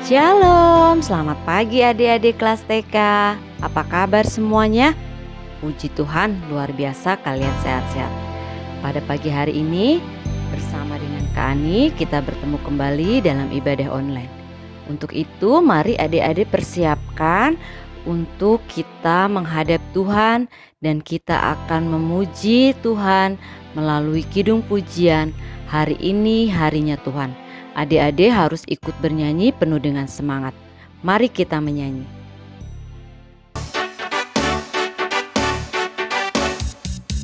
Shalom, selamat pagi adik-adik kelas TK. Apa kabar semuanya? Puji Tuhan, luar biasa kalian sehat-sehat. Pada pagi hari ini, bersama dengan Kak Ani, kita bertemu kembali dalam ibadah online. Untuk itu, mari adik-adik persiapkan untuk kita menghadap Tuhan dan kita akan memuji Tuhan melalui kidung pujian. Hari ini harinya Tuhan. Adik-adik harus ikut bernyanyi penuh dengan semangat. Mari kita menyanyi.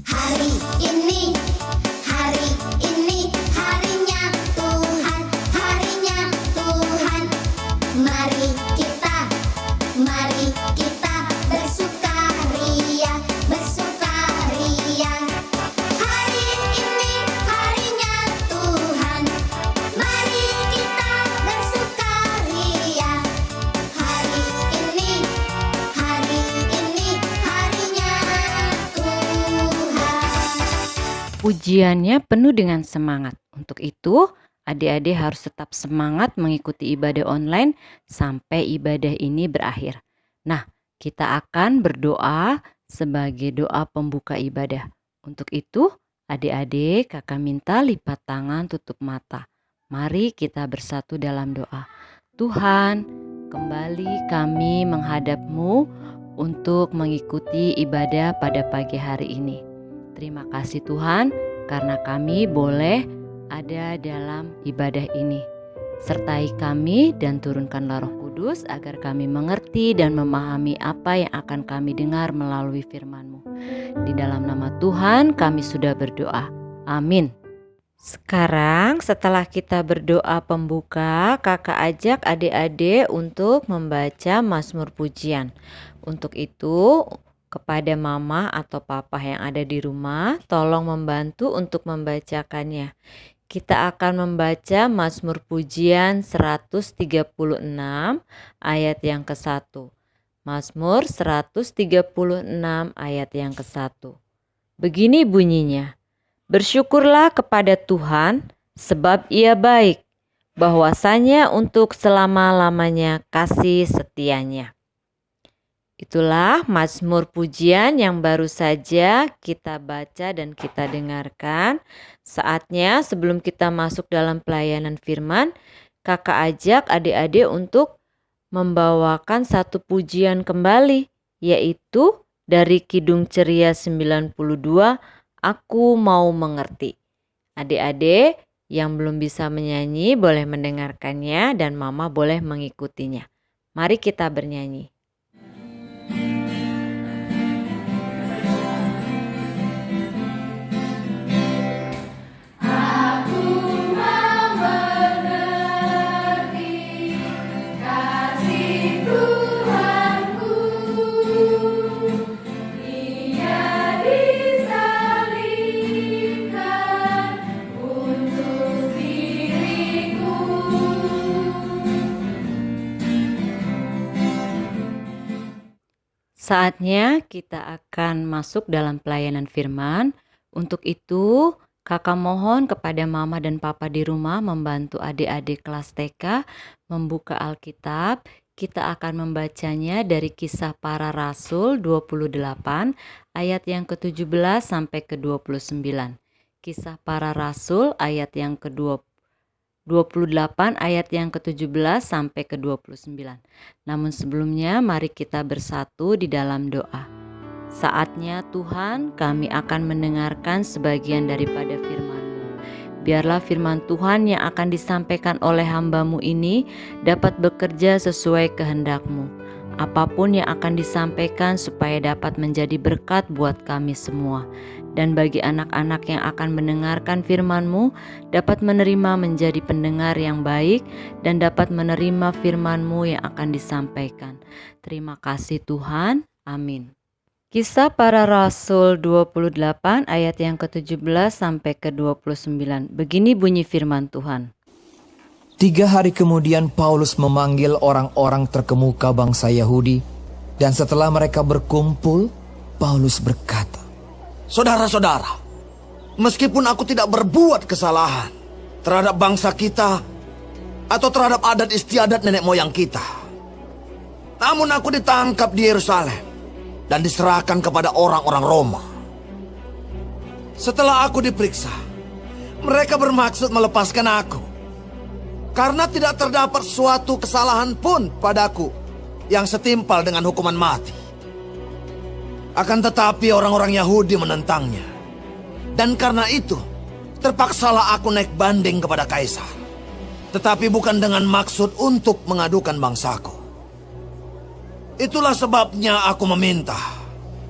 Hari ini harinya Tuhan, harinya Tuhan. Mari kita bersukaria, bersukaria. Hari ini harinya Tuhan. Mari kita bersukaria. Hari ini harinya Tuhan. Pujiannya penuh dengan semangat. Untuk itu, adik-adik harus tetap semangat mengikuti ibadah online sampai ibadah ini berakhir. Nah, kita akan berdoa sebagai doa pembuka ibadah. Untuk itu, adik-adik kakak minta lipat tangan, tutup mata. Mari kita bersatu dalam doa. Tuhan, kembali kami menghadap-Mu untuk mengikuti ibadah pada pagi hari ini. Terima kasih Tuhan karena kami boleh ada dalam ibadah ini. Sertai kami dan turunkanlah Roh Kudus agar kami mengerti dan memahami apa yang akan kami dengar melalui firman-Mu. Di dalam nama Tuhan kami sudah berdoa. Amin. Sekarang setelah kita berdoa pembuka, kakak ajak adik-adik untuk membaca Mazmur Pujian. Untuk itu, kepada mama atau papa yang ada di rumah, tolong membantu untuk membacakannya. Kita akan membaca Mazmur Pujian 136 ayat yang ke-1. Mazmur 136 ayat yang ke-1. Begini bunyinya. Bersyukurlah kepada Tuhan sebab Ia baik, bahwasanya untuk selama-lamanya kasih setianya. Itulah Mazmur Pujian yang baru saja kita baca dan kita dengarkan. Saatnya sebelum kita masuk dalam pelayanan firman, kakak ajak adik-adik untuk membawakan satu pujian kembali, yaitu dari Kidung Ceria 92, Aku Mau Mengerti. Adik-adik yang belum bisa menyanyi boleh mendengarkannya dan mama boleh mengikutinya. Mari kita bernyanyi. Saatnya kita akan masuk dalam pelayanan firman. Untuk itu, kakak mohon kepada mama dan papa di rumah membantu adik-adik kelas TK membuka Alkitab. Kita akan membacanya dari Kisah Para Rasul 28 ayat yang ke-17 sampai ke-29. Kisah Para Rasul ayat yang ke-28 ayat yang ke-17 sampai ke-29. Namun sebelumnya mari kita bersatu di dalam doa. Saatnya Tuhan kami akan mendengarkan sebagian daripada firman-Mu. Biarlah firman Tuhan yang akan disampaikan oleh hamba-Mu ini dapat bekerja sesuai kehendak-Mu. Apapun yang akan disampaikan supaya dapat menjadi berkat buat kami semua. Dan bagi anak-anak yang akan mendengarkan firman-Mu dapat menerima menjadi pendengar yang baik dan dapat menerima firman-Mu yang akan disampaikan. Terima kasih Tuhan. Amin. Kisah Para Rasul 28 ayat yang ke-17 sampai ke-29. Begini bunyi firman Tuhan. 3 hari kemudian Paulus memanggil orang-orang terkemuka bangsa Yahudi, dan setelah mereka berkumpul, Paulus berkata, Saudara-saudara, meskipun aku tidak berbuat kesalahan terhadap bangsa kita, atau terhadap adat istiadat nenek moyang kita. Namun aku ditangkap di Yerusalem dan diserahkan kepada orang-orang Roma. Setelah aku diperiksa, mereka bermaksud melepaskan aku karena tidak terdapat suatu kesalahan pun padaku yang setimpal dengan hukuman mati. Akan tetapi orang-orang Yahudi menentangnya. Dan karena itu, terpaksalah aku naik banding kepada Kaisar. Tetapi bukan dengan maksud untuk mengadukan bangsaku. Itulah sebabnya aku meminta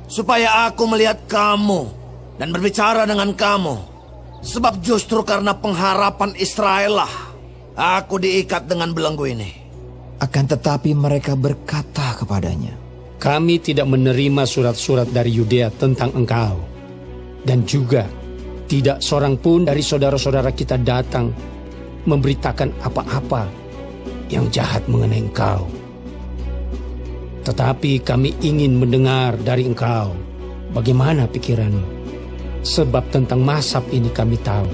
supaya aku melihat kamu dan berbicara dengan kamu. Sebab justru karena pengharapan Israel lah aku diikat dengan belenggu ini. Akan tetapi mereka berkata kepadanya, Kami tidak menerima surat-surat dari Yudea tentang engkau. Dan juga tidak seorang pun dari saudara-saudara kita datang memberitakan apa-apa yang jahat mengenai engkau. Tetapi kami ingin mendengar dari engkau bagaimana pikiranmu. Sebab tentang Mazhab ini kami tahu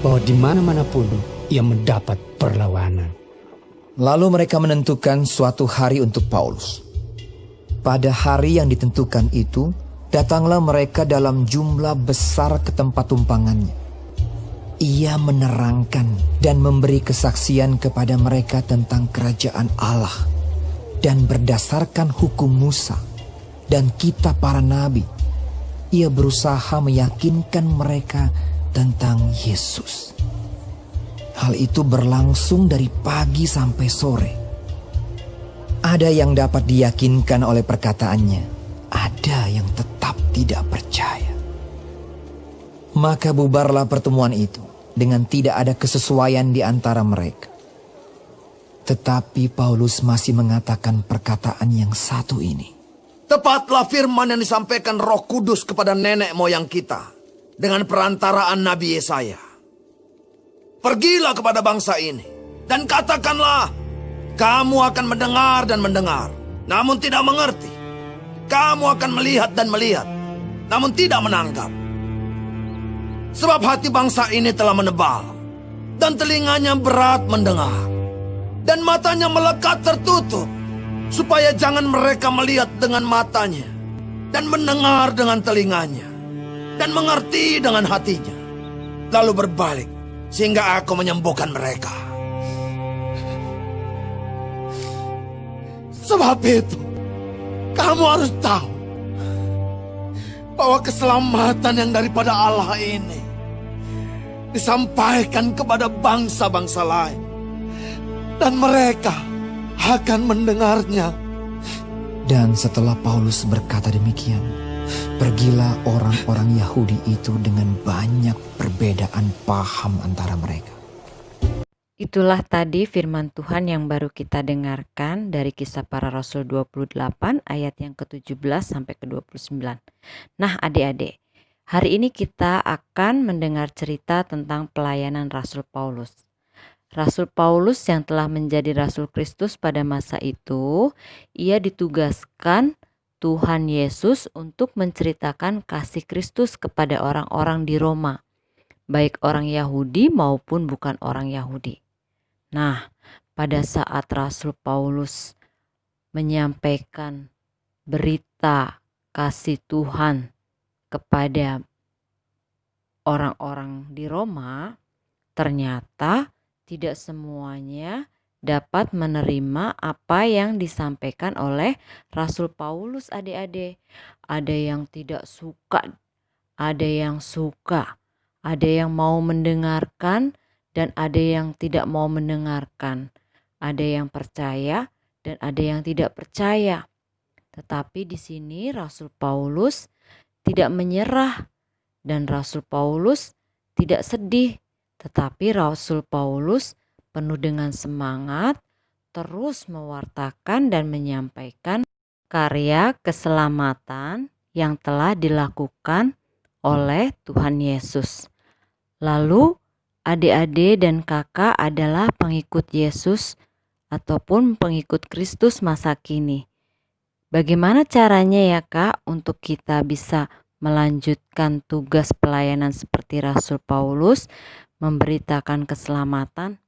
bahwa di mana-mana pun ia mendapat perlawanan. Lalu mereka menentukan suatu hari untuk Paulus. Pada hari yang ditentukan itu, datanglah mereka dalam jumlah besar ke tempat tumpangannya. Ia menerangkan dan memberi kesaksian kepada mereka tentang kerajaan Allah dan berdasarkan hukum Musa dan kitab para nabi. Ia berusaha meyakinkan mereka tentang Yesus. Hal itu berlangsung dari pagi sampai sore. Ada yang dapat diyakinkan oleh perkataannya, ada yang tetap tidak percaya. Maka bubarlah pertemuan itu dengan tidak ada kesesuaian di antara mereka. Tetapi Paulus masih mengatakan perkataan yang satu ini. Tepatlah firman yang disampaikan Roh Kudus kepada nenek moyang kita dengan perantaraan Nabi Yesaya. Pergilah kepada bangsa ini dan katakanlah, kamu akan mendengar dan mendengar, namun tidak mengerti. Kamu akan melihat dan melihat, namun tidak menangkap. Sebab hati bangsa ini telah menebal, dan telinganya berat mendengar, dan matanya melekat tertutup, supaya jangan mereka melihat dengan matanya, dan mendengar dengan telinganya, dan mengerti dengan hatinya, lalu berbalik, sehingga aku menyembuhkan mereka. Sebab itu, kamu harus tahu bahwa keselamatan yang daripada Allah ini disampaikan kepada bangsa-bangsa lain, dan mereka akan mendengarnya. Dan setelah Paulus berkata demikian, pergilah orang-orang Yahudi itu dengan banyak perbedaan paham antara mereka. Itulah tadi firman Tuhan yang baru kita dengarkan dari Kisah Para Rasul 28 ayat yang ke-17 sampai ke-29. Nah adik-adik, hari ini kita akan mendengar cerita tentang pelayanan Rasul Paulus. Rasul Paulus yang telah menjadi Rasul Kristus pada masa itu, ia ditugaskan Tuhan Yesus untuk menceritakan kasih Kristus kepada orang-orang di Roma, baik orang Yahudi maupun bukan orang Yahudi. Nah, pada saat Rasul Paulus menyampaikan berita kasih Tuhan kepada orang-orang di Roma, ternyata tidak semuanya dapat menerima apa yang disampaikan oleh Rasul Paulus, adik-adik. Ada yang tidak suka, ada yang suka, ada yang mau mendengarkan, dan ada yang tidak mau mendengarkan. Ada yang percaya dan ada yang tidak percaya. Tetapi di sini Rasul Paulus tidak menyerah dan Rasul Paulus tidak sedih. Tetapi Rasul Paulus penuh dengan semangat terus mewartakan dan menyampaikan karya keselamatan yang telah dilakukan oleh Tuhan Yesus. Lalu adik-adik dan kakak adalah pengikut Yesus ataupun pengikut Kristus masa kini. Bagaimana caranya ya kak untuk kita bisa melanjutkan tugas pelayanan seperti Rasul Paulus, memberitakan keselamatan?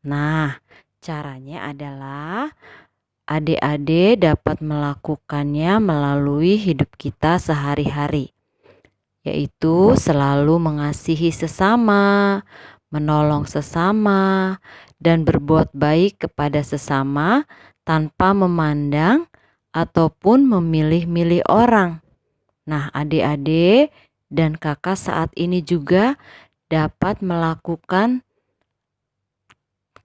Nah, caranya adalah adik-adik dapat melakukannya melalui hidup kita sehari-hari, yaitu selalu mengasihi sesama, menolong sesama, dan berbuat baik kepada sesama tanpa memandang ataupun memilih-milih orang. Nah, adik-adik dan kakak saat ini juga dapat melakukan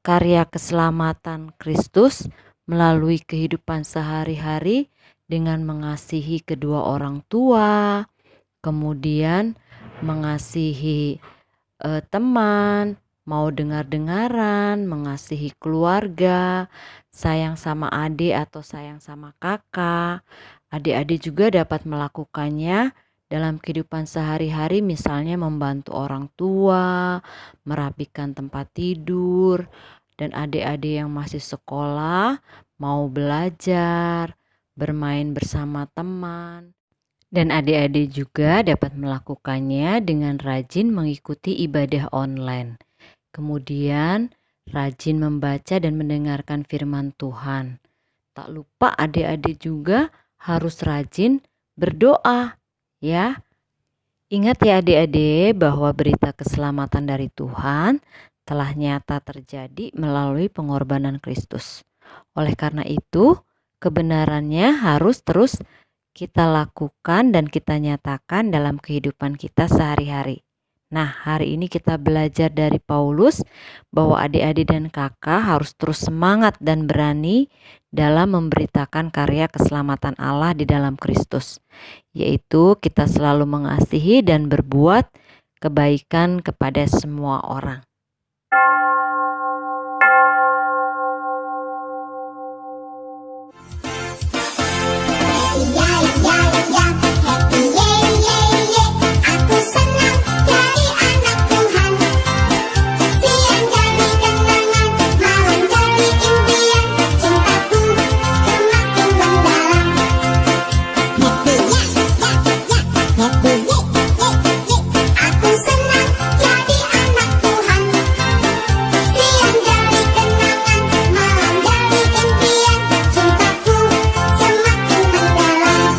karya keselamatan Kristus melalui kehidupan sehari-hari dengan mengasihi kedua orang tua, kemudian mengasihi teman, mau dengar-dengaran, mengasihi keluarga, sayang sama adik atau sayang sama kakak. Adik-adik juga dapat melakukannya dalam kehidupan sehari-hari, misalnya membantu orang tua, merapikan tempat tidur, dan adik-adik yang masih sekolah mau belajar, bermain bersama teman. Dan adik-adik juga dapat melakukannya dengan rajin mengikuti ibadah online. Kemudian rajin membaca dan mendengarkan firman Tuhan. Tak lupa adik-adik juga harus rajin berdoa, ya. Ingat ya adik-adik bahwa berita keselamatan dari Tuhan telah nyata terjadi melalui pengorbanan Kristus. Oleh karena itu, kebenarannya harus terus kita lakukan dan kita nyatakan dalam kehidupan kita sehari-hari. Nah, hari ini kita belajar dari Paulus bahwa adik-adik dan kakak harus terus semangat dan berani dalam memberitakan karya keselamatan Allah di dalam Kristus, yaitu kita selalu mengasihi dan berbuat kebaikan kepada semua orang. Happy ye ye ye, aku senang jadi anak Tuhan. Siang jadi kenangan, malam jadi impian, cintaku semakin mendalam. Happy ya ya ya, happy ye ye ye, aku senang jadi anak Tuhan. Siang jadi kenangan, malam jadi impian, cintaku semakin mendalam.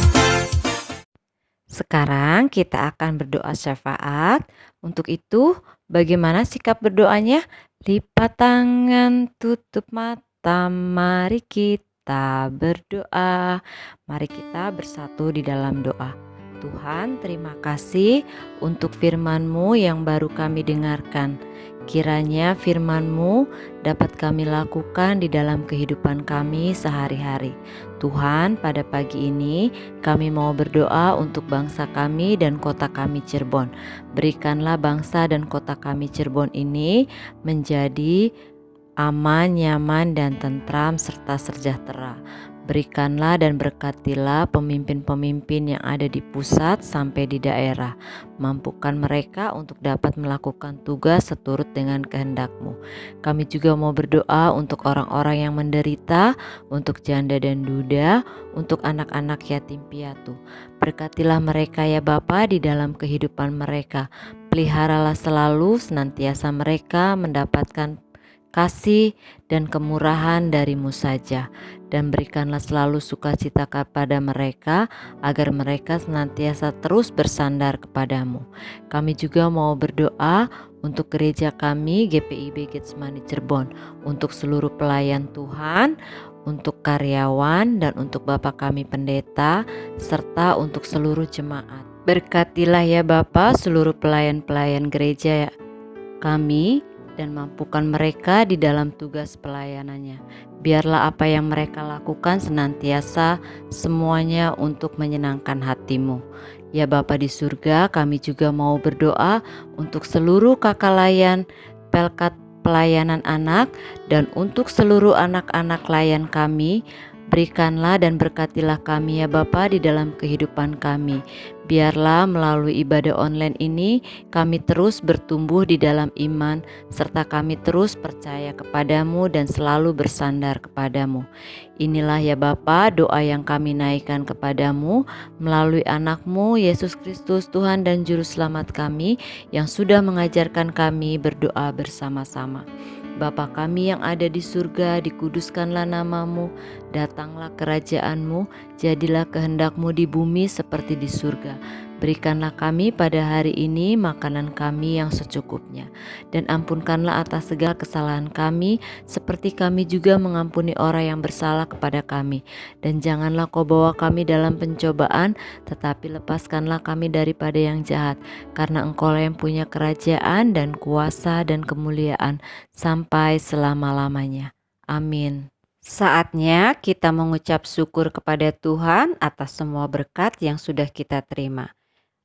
Sekarang kita akan berdoa syafaat. Untuk itu, bagaimana sikap berdoanya? Lipat tangan, tutup mata, mari kita berdoa. Mari kita bersatu di dalam doa. Tuhan, terima kasih untuk firman-Mu yang baru kami dengarkan. Kiranya firman-Mu dapat kami lakukan di dalam kehidupan kami sehari-hari. Tuhan, pada pagi ini kami mau berdoa untuk bangsa kami dan kota kami Cirebon. Berikanlah bangsa dan kota kami Cirebon ini menjadi aman, nyaman, dan tentram serta sejahtera. Berikanlah dan berkatilah pemimpin-pemimpin yang ada di pusat sampai di daerah. Mampukan mereka untuk dapat melakukan tugas seturut dengan kehendak-Mu. Kami juga mau berdoa untuk orang-orang yang menderita, untuk janda dan duda, untuk anak-anak yatim piatu. Berkatilah mereka ya Bapa di dalam kehidupan mereka. Peliharalah selalu senantiasa mereka mendapatkan kasih dan kemurahan dari-Mu saja, dan berikanlah selalu sukacita kepada mereka agar mereka senantiasa terus bersandar kepadamu. Kami juga mau berdoa untuk gereja kami GPIB Getsemani Cirebon, untuk seluruh pelayan Tuhan, untuk karyawan, dan untuk Bapak kami pendeta, serta untuk seluruh jemaat. Berkatilah ya Bapa seluruh pelayan-pelayan gereja kami, dan mampukan mereka di dalam tugas pelayanannya. Biarlah apa yang mereka lakukan senantiasa semuanya untuk menyenangkan hati-Mu. Ya Bapa di surga, kami juga mau berdoa untuk seluruh kakak layan Pelkat Pelayanan Anak dan untuk seluruh anak-anak layan kami. Berikanlah dan berkatilah kami ya Bapa di dalam kehidupan kami. Biarlah melalui ibadah online ini kami terus bertumbuh di dalam iman, serta kami terus percaya kepadamu dan selalu bersandar kepadamu. Inilah ya Bapa doa yang kami naikkan kepadamu melalui anak-Mu Yesus Kristus, Tuhan dan Juru Selamat kami, yang sudah mengajarkan kami berdoa bersama-sama. Bapa kami yang ada di surga, dikuduskanlah namamu, datanglah kerajaanmu, jadilah kehendak-Mu di bumi seperti di surga. Berikanlah kami pada hari ini makanan kami yang secukupnya, dan ampunkanlah atas segala kesalahan kami, seperti kami juga mengampuni orang yang bersalah kepada kami. Dan janganlah Kau bawa kami dalam pencobaan, tetapi lepaskanlah kami daripada yang jahat, karena Engkau yang punya kerajaan dan kuasa dan kemuliaan sampai selama-lamanya. Amin. Saatnya kita mengucap syukur kepada Tuhan atas semua berkat yang sudah kita terima.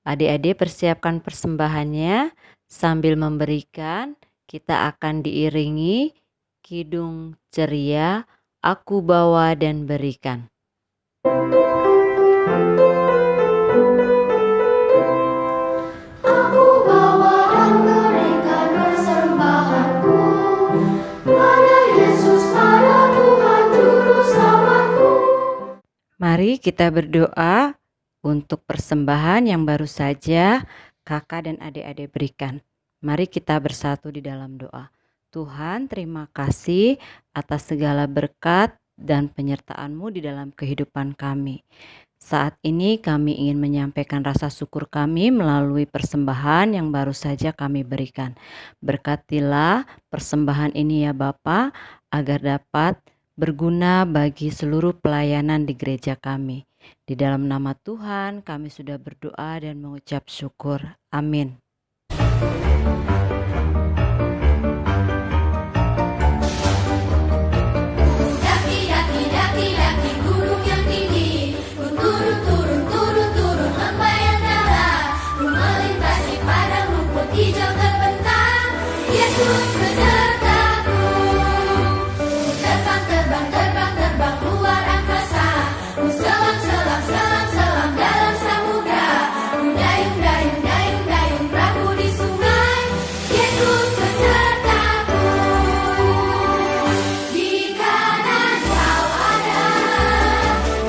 Adik-adik persiapkan persembahannya. Sambil memberikan, kita akan diiringi kidung ceria, Aku bawa dan berikan. Aku bawa dan berikan persembahanku pada Yesus, pada Tuhan Juru Selamatku. Mari kita berdoa untuk persembahan yang baru saja kakak dan adik-adik berikan. Mari kita bersatu di dalam doa. Tuhan, terima kasih atas segala berkat dan penyertaan-Mu di dalam kehidupan kami. Saat ini kami ingin menyampaikan rasa syukur kami melalui persembahan yang baru saja kami berikan. Berkatilah persembahan ini ya Bapa, agar dapat berguna bagi seluruh pelayanan di gereja kami. Di dalam nama Tuhan kami sudah berdoa dan mengucap syukur. Amin. Daki gunung yang tinggi, ku turun lembah yang dalam, ku melintasi padang rumput hijau terbentang. Yesus besertaku, terbang luar angkasa, ku selam dalam samudra, ku dayung perahu di sungai. Yesus besertaku, di kanan Kau ada,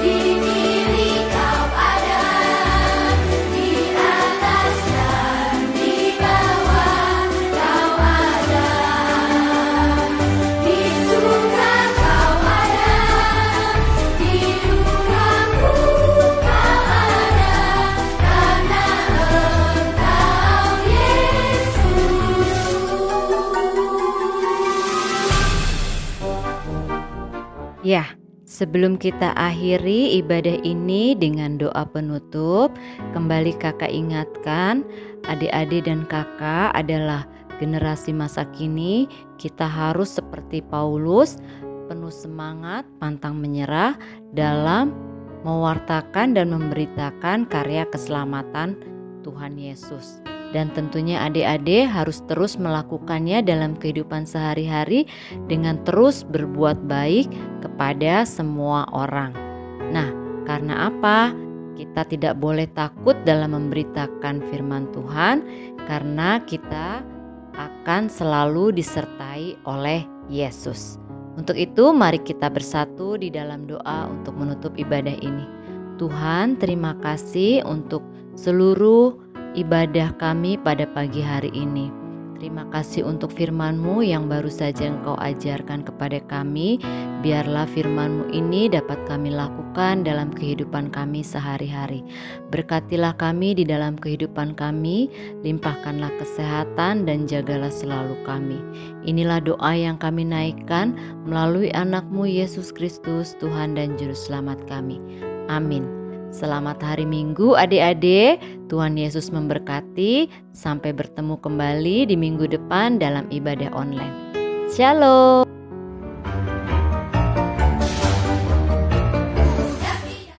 di kiri Kau ada, di atas dan di bawah Kau ada, di suka Kau ada, di dukaku Kau ada, karena Engkau Yesus. Ya, sebelum kita akhiri ibadah ini dengan doa penutup, kembali kakak ingatkan, adik-adik dan kakak adalah generasi masa kini. Kita harus seperti Paulus, penuh semangat, pantang menyerah dalam mewartakan dan memberitakan karya keselamatan Tuhan Yesus. Dan tentunya adik-adik harus terus melakukannya dalam kehidupan sehari-hari dengan terus berbuat baik kepada semua orang. Nah, karena apa? Kita tidak boleh takut dalam memberitakan firman Tuhan, karena kita akan selalu disertai oleh Yesus. Untuk itu, mari kita bersatu di dalam doa untuk menutup ibadah ini. Tuhan, terima kasih untuk seluruh ibadah kami pada pagi hari ini. Terima kasih untuk firman-Mu yang baru saja Engkau ajarkan kepada kami. Biarlah firman-Mu ini dapat kami lakukan dalam kehidupan kami sehari-hari. Berkatilah kami di dalam kehidupan kami, limpahkanlah kesehatan dan jagalah selalu kami. Inilah doa yang kami naikkan melalui anak-Mu Yesus Kristus, Tuhan dan Juru Selamat kami. Amin. Selamat hari Minggu adik-adik, Tuhan Yesus memberkati. Sampai bertemu kembali di minggu depan dalam ibadah online. Shalom.